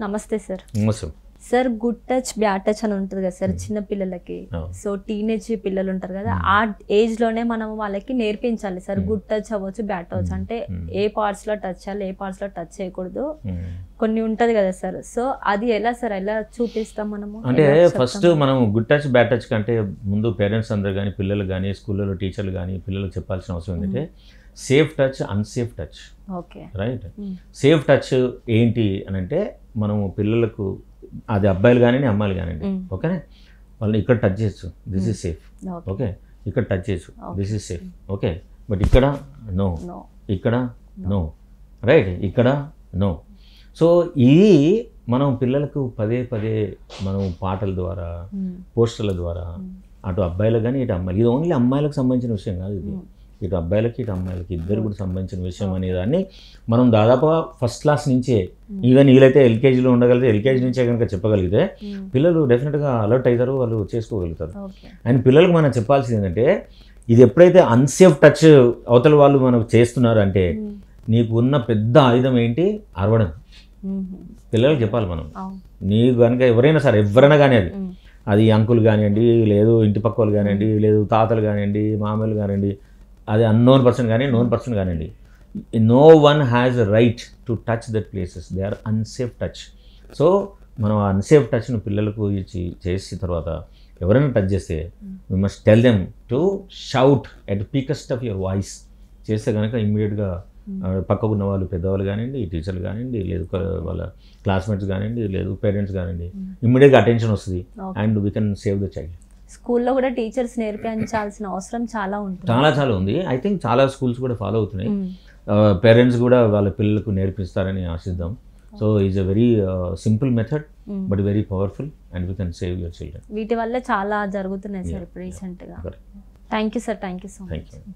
నమస్తే సార్. మోసం sir good touch bad touch అని ఉంటుంది కదా సార్ చిన్న పిల్లలకి. సో టీనేజ్ పిల్లలు ఉంటారు కదా, ఆ ఏజ్ లోనే మనం వాళ్ళకి నేర్పించాలి సార్. గుడ్ టచ్ అవ్వచ్చు, బ్యాడ్ టచ్ అంటే ఏ పార్ట్స్ లో టచ్ చేయాలి, ఏ పార్ట్స్ లో టచ్ చేయకూడదు, కొన్ని ఉంటది కదా సార్. సో అది ఎలా సార్, ఎలా చూపిస్తాం మనము? అంటే ఫస్ట్ మనం గుడ్ టచ్ బ్యాడ్ టచ్ కంటే ముందు పేరెంట్స్ అందరు కానీ పిల్లలు కానీ స్కూళ్ళలో టీచర్లు కానీ పిల్లలకు చెప్పాల్సిన అవసరం ఏంటంటే safe touch, unsafe touch. Okay, right. Safe touch ఏంటి అని అంటే మనము పిల్లలకు అది అబ్బాయిలు కానివ్వండి అమ్మాయిలు కానివ్వండి, ఓకేనా, వాళ్ళు ఇక్కడ టచ్ చేయొచ్చు, దిస్ ఈజ్ సేఫ్. ఓకే, ఇక్కడ టచ్ చేయొచ్చు, this is safe. Okay, but ఇక్కడ నో, ఇక్కడ నో, రైట్, ఇక్కడ నో. సో ఇది మనం పిల్లలకు పదే పదే మనం పాటల ద్వారా పోస్టర్ల ద్వారా అటు అబ్బాయిలకు కానీ ఇటు అమ్మాయిలు, ఇది ఓన్లీ అమ్మాయిలకు సంబంధించిన విషయం కాదు, ఇది ఇటు అబ్బాయిలకి ఇటు అమ్మాయిలకి ఇద్దరు కూడా సంబంధించిన విషయం అనేదాన్ని మనం దాదాపుగా ఫస్ట్ క్లాస్ నుంచే, ఈవెన్ వీళ్ళైతే ఎల్కేజీలో ఉండగలిగితే ఎల్కేజీ నుంచే కనుక చెప్పగలిగితే పిల్లలు డెఫినెట్గా అలర్ట్ అవుతారు, వాళ్ళు చేసుకోగలుగుతారు. అండ్ పిల్లలకు మనం చెప్పాల్సింది ఏంటంటే ఇది ఎప్పుడైతే అన్సేఫ్ టచ్ అవతల వాళ్ళు మనకు చేస్తున్నారు అంటే నీకు ఉన్న పెద్ద ఆయుధం ఏంటి, అరవడం. పిల్లలకు చెప్పాలి మనం. నీకు కనుక ఎవరైనా సరే ఎవరైనా కానీ అది అంకుల్ కానివ్వండి, లేదు ఇంటి పక్క వాళ్ళు కానివ్వండి, లేదు తాతలు కానివ్వండి, మామయ్యలు కానివ్వండి, అది అన్నోన్ పర్సన్ కానీ నోన్ పర్సన్ కానివ్వండి, no one has right to touch that places, they are unsafe touch. So మనం ఆ అన్సేఫ్ టచ్ను పిల్లలకు చేసిన తర్వాత ఎవరైనా టచ్ చేస్తే we must tell them to shout at peakest of your voice. చేస్తే కనుక ఇమ్మీడియట్గా పక్కకున్న వాళ్ళు పెద్దవాళ్ళు కానివ్వండి, టీచర్లు కానివ్వండి, లేదు వాళ్ళ క్లాస్మేట్స్ కానివ్వండి, లేదు పేరెంట్స్ కానివ్వండి, ఇమ్మీడియట్గా అటెన్షన్ వస్తుంది and we can save the child. స్కూల్లో కూడా టీచర్స్ నేర్పించాల్సిన అవసరం చాలా ఉంటుంది, చాలా ఉంది. ఐ థింక్ చాలా స్కూల్స్ కూడా ఫాలో అవుతున్నాయి. పేరెంట్స్ కూడా వాళ్ళ పిల్లలకు నేర్పిస్తారని ఆశిద్దాం. So is a very simple method but very powerful and we can save your children. వీటి వల్ల చాలా జరుగుతున్నాయి సార్ ఇప్పుడు రీసెంట్గా. Thank you sir, thank you so much.